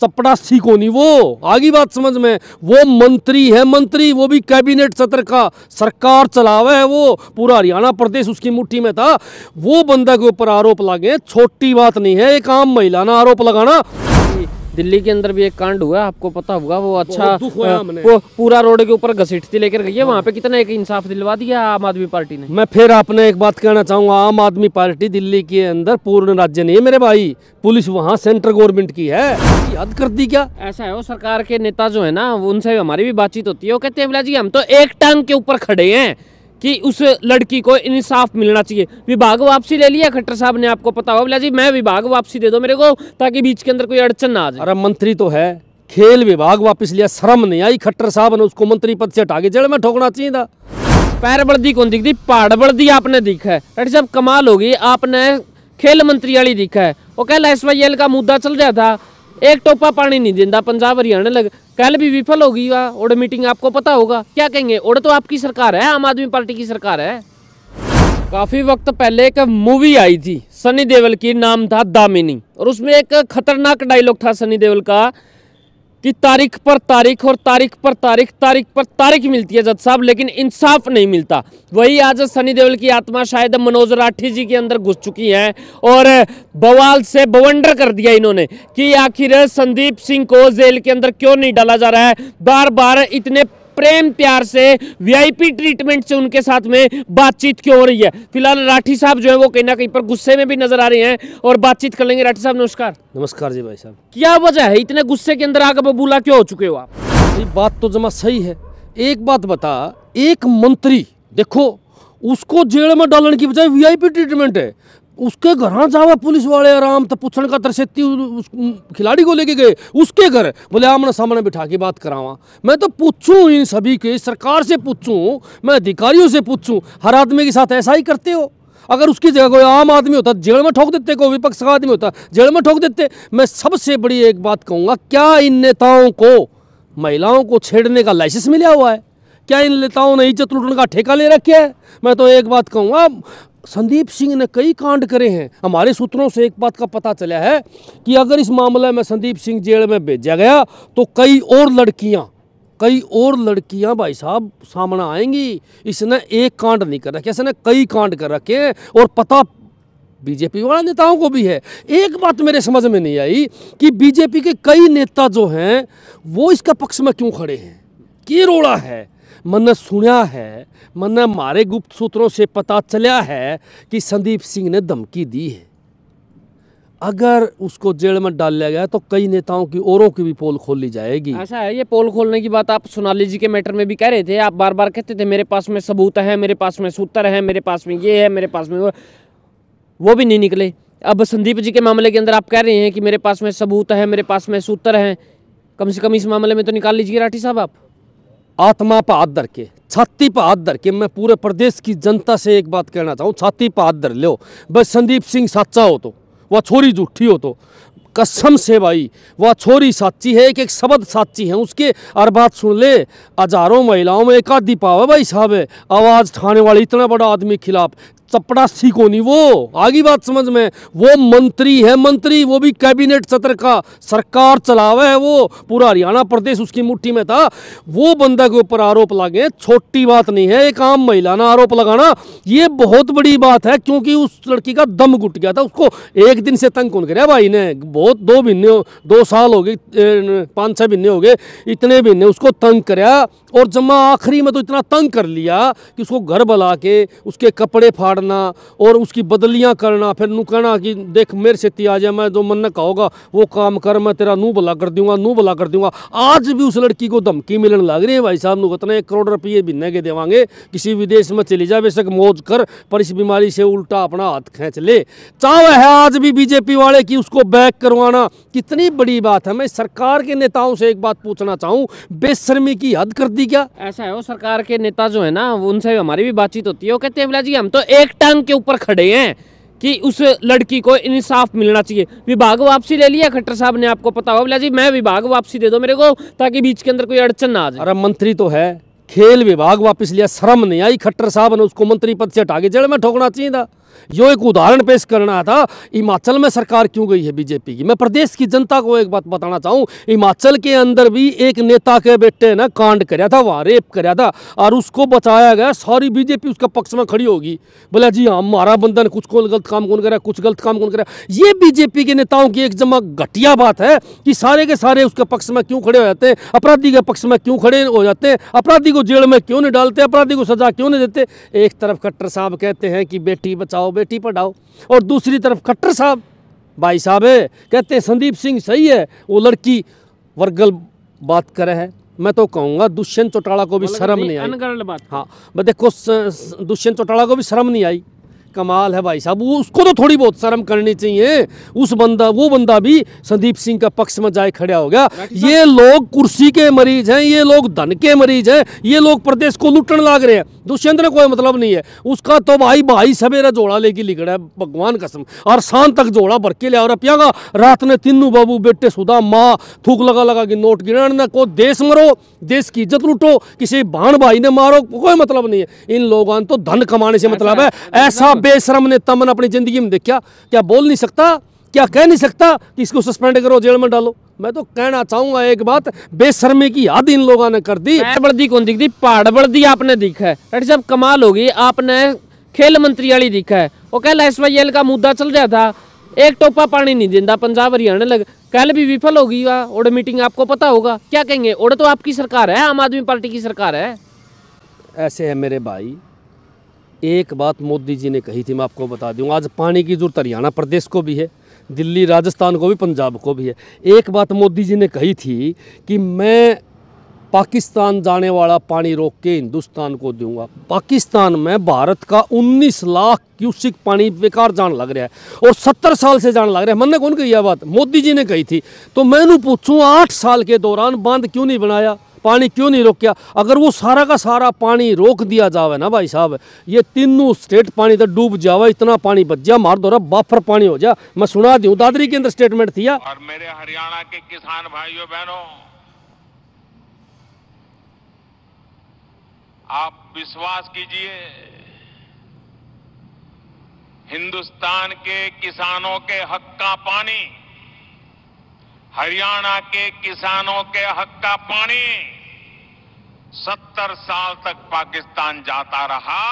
चपड़ासी को नहीं, वो आगे बात समझ में, वो मंत्री है, मंत्री, वो भी कैबिनेट सत्र का, सरकार चलावे है, वो पूरा हरियाणा प्रदेश उसकी मुट्ठी में था। वो बंदा के ऊपर आरोप लगे, छोटी बात नहीं है एक आम महिला ना आरोप लगाना। दिल्ली के अंदर भी एक कांड हुआ, आपको पता होगा, वो अच्छा वो पूरा रोड के ऊपर घसीटती लेकर गई है, वहाँ पे कितना एक इंसाफ दिलवा दिया आम आदमी पार्टी ने। मैं फिर आपने एक बात कहना चाहूंगा, आम आदमी पार्टी दिल्ली के अंदर पूर्ण राज्य नहीं है मेरे भाई, पुलिस वहाँ सेंट्रल गवर्नमेंट की है, हद कर दी क्या। ऐसा है, वो सरकार के नेता जो है ना, उनसे हमारी भी बातचीत होती है, वो कहते हैं बोला जी हम तो एक टांग के ऊपर खड़े हैं कि उस लड़की को इंसाफ मिलना चाहिए। विभाग वापसी ले लिया खट्टर साहब ने, आपको पता होगा, बोला जी मैं विभाग वापसी दे दो मेरे को, ताकि बीच के अंदर कोई अड़चन ना आ जाए। अरे मंत्री तो है, खेल विभाग वापस लिया, शर्म नहीं आई खट्टर साहब ने उसको मंत्री पद से हटा के जेल में ठोकना चाहिए था। पैर बढ़दी कौन दिखती, पहाड़ बढ़दी आपने दिखा है। रेड्डी साहब कमाल होगी, आपने खेल मंत्री वाली दिखा है। वो कल SYL का मुद्दा चल रहा था, एक टोपा पानी नहीं देता पंजाब हरियाणा लग, कल भी विफल होगी और मीटिंग आपको पता होगा क्या कहेंगे। और तो आपकी सरकार है, आम आदमी पार्टी की सरकार है। काफी वक्त पहले एक मूवी आई थी सनी देओल की, नाम था दामिनी, और उसमें एक खतरनाक डायलॉग था सनी देओल का कि तारीख पर तारीख और तारीख पर तारीख, तारीख पर तारीख मिलती है जज साहब, लेकिन इंसाफ नहीं मिलता। वही आज सनी देओल की आत्मा शायद मनोज राठी जी के अंदर घुस चुकी है और बवाल से बवंडर कर दिया इन्होंने कि आखिर संदीप सिंह को जेल के अंदर क्यों नहीं डाला जा रहा है। बार बार इतने प्रेम प्यार से VIP ट्रीटमेंट से उनके साथ में बातचीत क्यों हो रही है। फिलहाल राठी साहब जो है वो कहीं ना कहीं पर गुस्से में भी नजर आ रहे हैं और बातचीत कर लेंगे। राठी साहब नमस्कार। नमस्कार जी भाई साहब। क्या वजह है, इतने गुस्से के अंदर आग बबूला क्यों हो चुके हो आप? ये बात तो जमा सही है। एक बात बता, एक मंत्री देखो उसको जेल में डालने की बजाय VIP ट्रीटमेंट है, उसके घर जावा पुलिस वाले आराम तो पूछने का तरसेती खिलाड़ी को लेके गए उसके घर, बोले आमने सामने बिठा के बात करावा। मैं तो पूछूं इन सभी के, सरकार से पूछूं, मैं अधिकारियों से पूछूं, हर आदमी के साथ ऐसा ही करते हो? अगर उसकी जगह कोई आम आदमी होता जेल में ठोक देते, कोई विपक्ष का आदमी होता जेल में ठोक देते। मैं सबसे बड़ी एक बात कहूँगा, क्या इन नेताओं को महिलाओं को छेड़ने का लाइसेंस मिला हुआ है? क्या इन नेताओं ने इज्जत लूटने का ठेका ले रखा है? मैं तो एक बात कहूँगा, संदीप सिंह ने कई कांड करे हैं। हमारे सूत्रों से एक बात का पता चला है कि अगर इस मामले में संदीप सिंह जेल में भेजा गया तो कई और लड़कियां भाई साहब सामने आएंगी। इसने एक कांड नहीं कर रखा, इसने कई कांड कर रखे हैं और पता बीजेपी वाले नेताओं को भी है। एक बात मेरे समझ में नहीं आई कि बीजेपी के कई नेता जो हैं वो इसका पक्ष में क्यों खड़े हैं, क्या रोड़ा है? मैंने सुना है, मैंने हमारे गुप्त सूत्रों से पता चला है कि संदीप सिंह ने धमकी दी है, अगर उसको जेल में डाल लिया गया तो कई नेताओं की औरों की भी पोल खोल ली जाएगी। ऐसा है, ये पोल खोलने की बात आप सोनाली जी के मैटर में भी कह रहे थे। आप बार बार कहते थे मेरे पास में सबूत है, मेरे पास में सूत्र है, मेरे पास में ये है, मेरे पास में वो भी नहीं निकले। अब संदीप जी के मामले के अंदर आप कह रहे हैं कि मेरे पास में सबूत है, मेरे पास में सूत्र है, कम से कम इस मामले में तो निकाल लीजिए राठी साहब आप। आत्मा पर हाथ धर के, छाती पर हाथ धर के मैं पूरे प्रदेश की जनता से एक बात कहना चाहूँ, छाती पर हाथ धर लो। बस संदीप सिंह सच्चा हो तो, वह छोरी झूठी हो तो, कसम से भाई वह छोरी साची है, एक एक शब्द साची है उसके। और बात सुन ले, हजारों महिलाओं में एक आधी पाव है भाई साहब है आवाज़ उठाने वाली, इतना बड़ा आदमी खिलाफ चपड़ासी को नहीं, वो आगे बात समझ में, वो मंत्री है, मंत्री, वो भी कैबिनेट सत्र का, सरकार चलावे है, वो पूरा हरियाणा प्रदेश उसकी मुट्ठी में था। वो बंदा के ऊपर आरोप लगे, छोटी बात नहीं है एक आम महिला ना आरोप लगाना, ये बहुत बड़ी बात है। क्योंकि उस लड़की का दम घुट गया था, उसको एक दिन से तंग कौन करे भाई ने, बहुत 2 साल हो गए, 5-6 महीने हो गए, इतने महीने उसको तंग कराया और जमा आखिरी में तो इतना तंग कर लिया कि उसको घर बुला के उसके कपड़े फाड़ना और उसकी बदलियां करना, फिर नू कहना कि देख मेरे से ती आ जाए, मैं जो मन ने कहोगा वो काम कर, मैं तेरा नू भला कर दूंगा, नू भला कर दूंगा। आज भी उस लड़की को धमकी मिलने लग रही है भाई साहब, नू कितने 1 करोड़ रुपये भी के देवांगे, किसी विदेश में चली जा, बेशक मौज कर, पर इस बीमारी से उल्टा अपना हाथ खींच ले। चाव है आज भी बीजेपी वाले की उसको बैक करवाना, कितनी बड़ी बात है। मैं सरकार के नेताओं से एक बात पूछना चाहूँ, बेशर्मी की हद कर दी क्या? ऐसा है, वो सरकार के नेता जो है ना, उनसे हमारी भी बातचीत होती है, वो कहते हैं बोला जी हम तो एक टांग के ऊपर खड़े हैं कि उस लड़की को इंसाफ मिलना चाहिए। विभाग वापसी ले लिया खट्टर साहब ने, आपको पता होगा, बोला जी मैं विभाग वापसी दे दो मेरे को, ताकि बीच के अंदर कोई अड़चन ना आ जाए। अरे मंत्री तो है, खेल विभाग वापस लिया, शर्म नहीं आई खट्टर साहब ने उसको मंत्री पद से हटा के जेल में ठोकना चाहिए था। यो एक उदाहरण पेश करना था। हिमाचल में सरकार क्यों गई है बीजेपी की। मैं प्रदेश की जनता को एक बात बताना चाहूँ, हिमाचल के अंदर भी एक नेता के बेटे ने कांड कराया था, वहाँ रेप कराया था और उसको बचाया गया। सारी बीजेपी उसके पक्ष में खड़ी होगी, बोला जी हाँ हमारा बंधन, कुछ को गलत काम कौन करा, कुछ गलत काम कौन करा। ये बीजेपी के नेताओं की एक जमा घटिया बात है कि सारे के सारे उसके पक्ष में क्यों खड़े हो जाते हैं, अपराधी के पक्ष में क्यों खड़े हो जाते हैं, अपराधी को जेल में क्यों नहीं डालते, अपराधी को सजा क्यों नहीं देते। एक तरफ खट्टर साहब कहते हैं कि बेटी बचाओ बेटी पढ़ाओ, और दूसरी तरफ खट्टर साहब भाई साहब है कहते हैं संदीप सिंह सही है, वो लड़की वर्गल बात करे है। मैं तो कहूँगा दुष्यंत चौटाला को भी शर्म नहीं आई। हाँ मैं देखो दुष्यंत चौटाला को भी शर्म नहीं आई। कमाल है भाई साहब, वो उसको तो थोड़ी बहुत शर्म करनी चाहिए। वो बंदा भी संदीप सिंह का पक्ष में जाए खड़ा हो गया। ये लोग कुर्सी के मरीज हैं, ये लोग धन के मरीज हैं, ये लोग प्रदेश को लूटने लाग रहे हैं। दुष्यंत ने कोई मतलब नहीं है, उसका तो भाई सवेरा जोड़ा लेके लिखड़ा है भगवान कसम, और शाम तक जोड़ा भर के लिया और पियागा। रात ने तीनों बाबू बेटे सुधा माँ थूक लगा लगा के नोट गिराने को, देश मरो, देश की इज्जत लूटो, किसी भाण भाई ने मारो, कोई मतलब नहीं है। इन लोगों तो धन कमाने से मतलब है। ऐसा बेशरम नेता मैंने अपनी जिंदगी में देखा, क्या बोल नहीं सकता, क्या कह नहीं सकता कि इसको सस्पेंड करो, जेल में डालो। मैं तो कहना चाहूंगा एक बात, बेशर्मी की हद इन लोगों ने कर दी। बर्दी कौन दिखती, पहाड़ बर्दी आपने दिखा है। डॉक्टर साहब कमाल होगी, आपने खेल मंत्री वाली दिखा है। वो कल SYL का मुद्दा चल रहा था, एक टोपा पानी नहीं देता पंजाब हरियाणा लग, कल भी विफल होगी और मीटिंग आपको पता होगा क्या कहेंगे। और तो आपकी सरकार है, आम आदमी पार्टी की सरकार है। ऐसे है मेरे भाई, एक बात मोदी जी ने कही थी, मैं आपको बता दूं, आज पानी की जरूरत हरियाणा प्रदेश को भी है, दिल्ली राजस्थान को भी, पंजाब को भी है। एक बात मोदी जी ने कही थी कि मैं पाकिस्तान जाने वाला पानी रोक के हिंदुस्तान को दूंगा। पाकिस्तान में भारत का 19 लाख क्यूसिक पानी बेकार जान लग रहा है और 70 साल से जान लग रहा है। मैंने कौन कही यह बात, मोदी जी ने कही थी। तो मैंने पूछूं 8 साल के दौरान बांध क्यों नहीं बनाया, पानी क्यों नहीं रोका। अगर वो सारा का सारा पानी रोक दिया जावे ना भाई साहब, ये तीनों स्टेट पानी तो डूब जावे, इतना पानी बच जा, मार दो बाफर पानी हो जा। मैं सुना दूं, दादरी के अंदर स्टेटमेंट थी। और मेरे हरियाणा के किसान भाइयों बहनों, आप विश्वास कीजिए, हिंदुस्तान के किसानों के हक का पानी, हरियाणा के किसानों के हक का पानी 70 साल तक पाकिस्तान जाता रहा।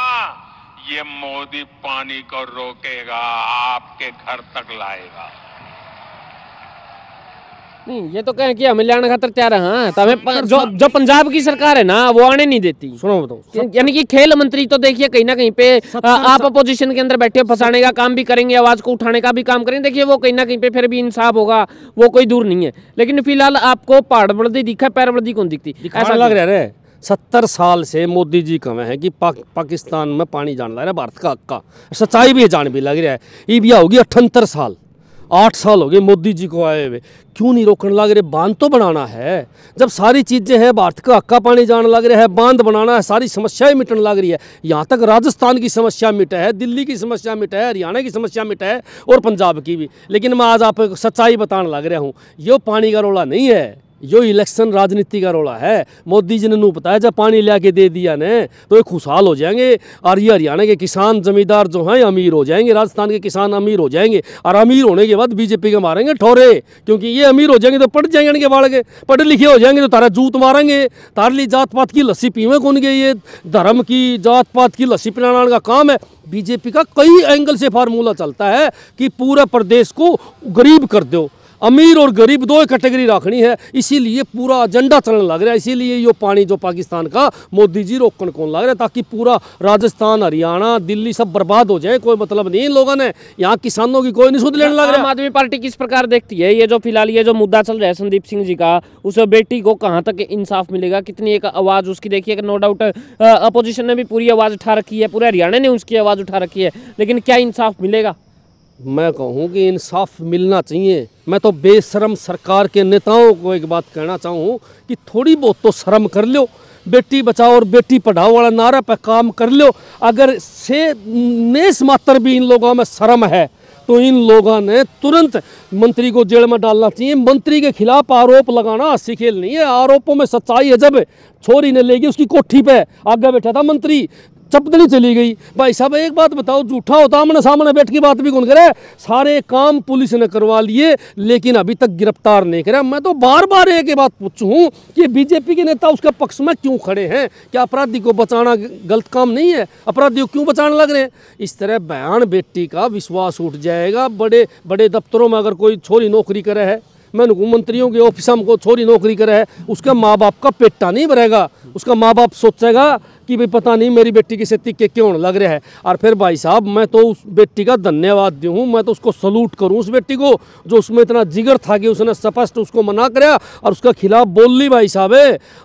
ये मोदी पानी को रोकेगा, आपके घर तक लाएगा। नहीं, ये तो कहें कि हमें लाने खातर तैयार है। हाँ, तो हमें जो पंजाब की सरकार है ना, वो आने नहीं देती। सुनो बताओ, यानी कि खेल मंत्री तो देखिए कहीं ना कहीं पे आप अपोजिशन के अंदर बैठे फंसाने का काम भी करेंगे, आवाज को उठाने का भी काम करेंगे। देखिए वो कहीं ना कहीं पे फिर भी इंसाफ होगा, वो कोई दूर नहीं है। लेकिन फिलहाल आपको पहाड़ बर्दी दिखा, पैर बर्दी कौन दिखती, ऐसा लग रहा है। 70 साल से मोदी जी कहे हैं कि पाकिस्तान में पानी जान लग रहा है, भारत का हक का सच्चाई भी जान भी लग रहा है। ये भी होगी 78 साल, 8 साल हो गए मोदी जी को आए हुए, क्यों नहीं रोकने लग रहे। बांध तो बनाना है, जब सारी चीज़ें हैं, भारत का हक्का पानी जाने लग रहा है, बांध बनाना है, सारी समस्याएं मिटने लग रही है। यहाँ तक राजस्थान की समस्या मिटा है, दिल्ली की समस्या मिटा है, हरियाणा की समस्या मिटा है और पंजाब की भी। लेकिन मैं आज आप सच्चाई बताने लग रहा हूँ, ये पानी का रोला नहीं है, यो इलेक्शन राजनीति का रोला है। मोदी जी ने नू बताया जब पानी ला के दे दिया ने तो ये खुशहाल हो जाएंगे और ये हरियाणा के किसान जमींदार जो हैं अमीर हो जाएंगे, राजस्थान के किसान अमीर हो जाएंगे और अमीर होने के बाद बीजेपी के मारेंगे ठोरे, क्योंकि ये अमीर हो जाएंगे तो पढ़ जाएंगे इनके बाल के, पढ़े लिखे हो जाएंगे तो तारा जूत मारेंगे। तारली जात पात की लस्सी पीवे कौन गई, ये धर्म की जात पात की लस्सी पिलाने का काम है। बीजेपी का कई एंगल से फार्मूला चलता है कि पूरे प्रदेश को गरीब कर दो, अमीर और गरीब दो कैटेगरी रखनी है, इसीलिए पूरा एजेंडा चलने लग रहा है। इसीलिए ये पानी जो पाकिस्तान का मोदी जी रोकने कौन लग रहा है, ताकि पूरा राजस्थान, हरियाणा, दिल्ली सब बर्बाद हो जाए। कोई मतलब नहीं इन लोगों ने, यहाँ किसानों की कोई नहीं सुध लेने लग रहा है। आम आदमी पार्टी किस प्रकार देखती है ये जो फिलहाल ये जो मुद्दा चल रहा है संदीप सिंह जी का, उस बेटी को कहाँ तक इंसाफ मिलेगा, कितनी एक आवाज उसकी देखिए कि नो डाउट अपोजिशन ने भी पूरी आवाज उठा रखी है, पूरे हरियाणा ने उसकी आवाज उठा रखी है, लेकिन क्या इंसाफ मिलेगा। मैं कहूँ कि इंसाफ मिलना चाहिए। मैं तो बेशरम सरकार के नेताओं को एक बात कहना चाहूँ कि थोड़ी बहुत तो शर्म कर लो, बेटी बचाओ और बेटी पढ़ाओ वाला नारा पे काम कर लो। अगर से नेस मात्र भी इन लोगों में शर्म है तो इन लोगों ने तुरंत मंत्री को जेल में डालना चाहिए। मंत्री के खिलाफ आरोप लगाना हंसी खेल नहीं है, आरोपों में सच्चाई है। जब छोरी ने लेगी उसकी कोठी पे आगे बैठा था मंत्री, चपदली चली गई। भाई साहब एक बात बताओ, झूठा होता आमने सामने बैठ की बात भी कौन करे। सारे काम पुलिस ने करवा लिए लेकिन अभी तक गिरफ्तार नहीं करा। मैं तो बार बार एक ही बात पूछूं कि बीजेपी के नेता उसके पक्ष में क्यों खड़े हैं? क्या अपराधी को बचाना गलत काम नहीं है? अपराधियों क्यों बचाने लग रहे हैं? इस तरह बयान बेटी का विश्वास उठ जाएगा। बड़े बड़े दफ्तरों में अगर कोई छोरी नौकरी करे है, मैंने मंत्रियों के ऑफिस में को छोरी नौकरी करे है, उसका माँ बाप का पेटा नहीं भरेगा। उसका माँ बाप सोचेगा कि भाई पता नहीं मेरी बेटी की सेती के क्यों लग रहा है। और फिर भाई साहब मैं तो उस बेटी का धन्यवाद दूँ, मैं तो उसको सलूट करूँ उस बेटी को जो उसमें इतना जिगर था कि उसने स्पष्ट उसको मना कराया और उसका खिलाफ बोल ली। भाई साहब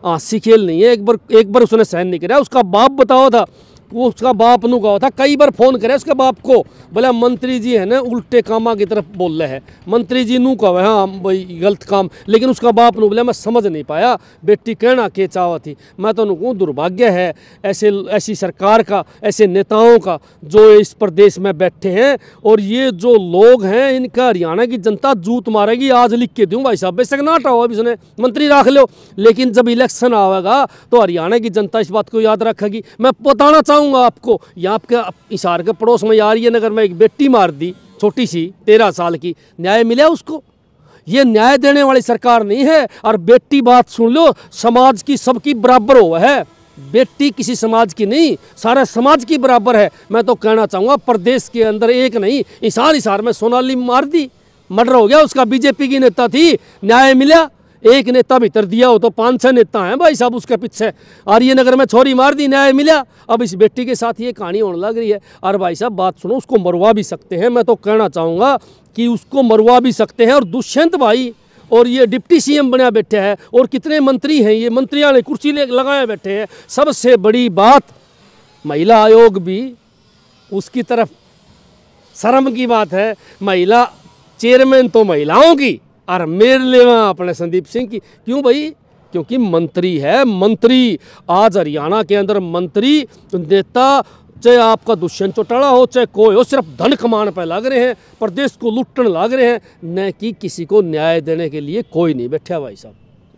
आंसी खेल नहीं है, एक बार उसने सहन नहीं कराया। उसका बाप बताओ था, वो उसका बाप नु कहा था, कई बार फोन करे उसके बाप को, बोला मंत्री जी है ना उल्टे कामा की तरफ बोल रहे हैं, मंत्री जी नू कहा हाँ भाई गलत काम। लेकिन उसका बाप नु बोला मैं समझ नहीं पाया बेटी कहना के चावा थी। मैं तो कहूँ दुर्भाग्य है ऐसी सरकार का, ऐसे नेताओं का जो इस प्रदेश में बैठे हैं। और ये जो लोग हैं इनका हरियाणा की जनता जूत मारेगी। आज लिख के दूँ भाई साहब, बेशक नाटा हो अभी उसने मंत्री रख लो, लेकिन जब इलेक्शन आएगा तो हरियाणा की जनता इस बात को याद रखेगी। मैं बताना चाहूँगा आपको, यहाँ आपके हिसार के पड़ोस में यार ये नगर में एक बेटी मार दी छोटी सी 13 साल की, न्याय मिला उसको? ये न्याय देने वाली सरकार नहीं है। और बेटी बात सुन लो, समाज की सबकी बराबर हुआ है, बेटी किसी समाज की नहीं, सारा समाज की बराबर है। मैं तो कहना चाहूँगा प्रदेश के अंदर एक नहीं हिसार में सोनाली मार दी, मर्डर हो गया उसका, बीजेपी की नेता थी, न्याय मिला? एक नेता भीतर दिया हो तो 5-6 नेता हैं भाई साहब उसके पीछे। और ये नगर में छोरी मार दी, न्याय मिला? अब इस बेटी के साथ ये कहानी होने लग रही है। और भाई साहब बात सुनो, उसको मरवा भी सकते हैं। मैं तो कहना चाहूँगा कि उसको मरवा भी सकते हैं। और दुष्यंत भाई और ये डिप्टी सीएम बना बैठे हैं और कितने मंत्री हैं, ये मंत्रियों ने कुर्सी लगाए बैठे हैं। सबसे बड़ी बात महिला आयोग भी उसकी तरफ, शर्म की बात है, महिला चेयरमैन तो महिलाओं की और मेरे लिए अपने संदीप सिंह की। क्यों भाई? क्योंकि मंत्री है, मंत्री आज हरियाणा के अंदर मंत्री नेता, चाहे आपका दुष्यंत चौटाला हो चाहे कोई हो, सिर्फ धन कमाने पर लग रहे हैं, प्रदेश को लुटने लग रहे हैं, न कि किसी को न्याय देने के लिए कोई नहीं बैठा भाई साहब।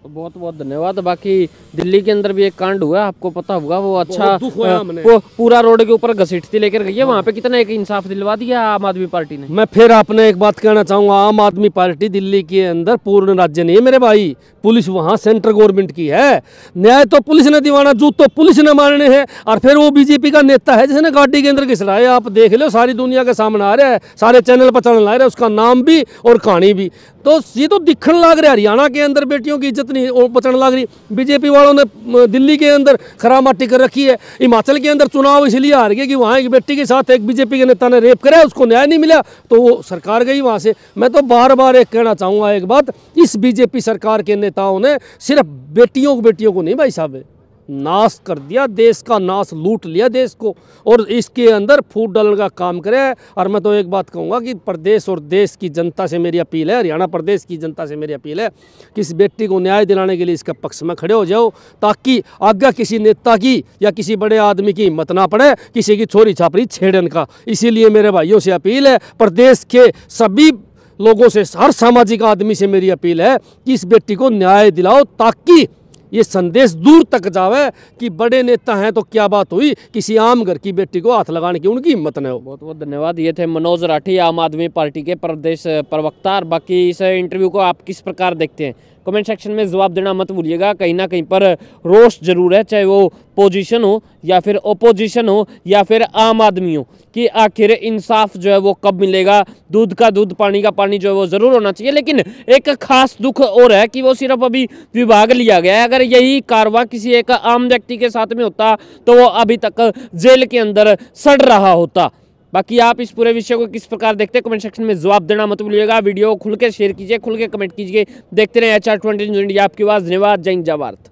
बहुत बहुत धन्यवाद। बाकी दिल्ली के अंदर भी एक कांड हुआ, आपको पता होगा, वो अच्छा वो पूरा रोड के ऊपर घसीटती लेकर गई है, वहाँ पे कितना एक इंसाफ दिलवा दिया आम आदमी पार्टी ने। मैं फिर आपने एक बात कहना चाहूँगा, आम आदमी पार्टी दिल्ली के अंदर पूर्ण राज्य नहीं है मेरे भाई, पुलिस वहाँ सेंट्रल गवर्नमेंट की है। न्याय तो पुलिस ने दिवाना, जूत तो पुलिस ने मारने हैं। और फिर वो बीजेपी का नेता है जिसने गाड़ी के अंदर घिसराया, आप देख लो, सारी दुनिया के सामने आ रहा है, सारे चैनल पर चलने लग रहा है, उसका नाम भी और कहानी भी। तो ये तो दिखने लग रहा है हरियाणा के अंदर बेटियों की इज्जत नहीं बचने लग रही। बीजेपी वालों ने दिल्ली के अंदर खरा माटी कर रखी है। हिमाचल के अंदर चुनाव इसलिए हार गए कि वहाँ एक बेटी के साथ एक बीजेपी के नेता ने रेप करा, उसको न्याय नहीं मिला तो वो सरकार गई वहाँ से। मैं तो बार बार एक कहना चाहूँगा एक बात, इस बीजेपी सरकार के नेताओं ने सिर्फ बेटियों को नहीं भाई साहब नाश कर दिया, देश का नाश, लूट लिया देश को, और इसके अंदर फूट डालने का काम करे। और मैं तो एक बात कहूँगा कि प्रदेश और देश की जनता से मेरी अपील है, हरियाणा प्रदेश की जनता से मेरी अपील है कि इस बेटी को न्याय दिलाने के लिए इसके पक्ष में खड़े हो जाओ, ताकि आगे किसी नेता की या किसी बड़े आदमी की हिम्मत ना पड़े किसी की छोरी छापरी छेड़न का। इसीलिए मेरे भाइयों से अपील है, प्रदेश के सभी लोगों से, हर सामाजिक आदमी से मेरी अपील है कि इस बेटी को न्याय दिलाओ, ताकि ये संदेश दूर तक जावे कि बड़े नेता हैं तो क्या बात हुई, किसी आम घर की बेटी को हाथ लगाने की उनकी हिम्मत न हो। बहुत बहुत धन्यवाद। ये थे मनोज राठी, आम आदमी पार्टी के प्रदेश प्रवक्ता। और बाकी इस इंटरव्यू को आप किस प्रकार देखते हैं, कमेंट सेक्शन में जवाब देना मत भूलिएगा। कहीं ना कहीं पर रोष जरूर है, चाहे वो पोजीशन हो या फिर ओपोजिशन हो या फिर आम आदमी हो, कि आखिर इंसाफ जो है वो कब मिलेगा। दूध का दूध, पानी का पानी जो है वो जरूर होना चाहिए। लेकिन एक खास दुख और है कि वो सिर्फ अभी विभाग लिया गया है। अगर यही कारवां किसी एक आम व्यक्ति के साथ में होता तो वो अभी तक जेल के अंदर सड़ रहा होता। बाकी आप इस पूरे विषय को किस प्रकार देखते हैं, कमेंट सेक्शन में जवाब देना मत भूलिएगा। वीडियो खुल के शेयर कीजिए, खुल के कमेंट कीजिए। देखते रहे HR20 न्यूज़ इंडिया, आपकी आवाज़। धन्यवाद। जय हिंद, जय भारत।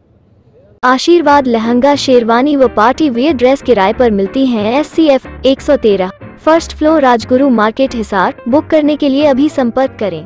आशीर्वाद लहंगा, शेरवानी व पार्टी वेयर ड्रेस किराए पर मिलती हैं। SCF 113 first floor, Rajguru market, Hisar. Book करने के लिए अभी संपर्क करें।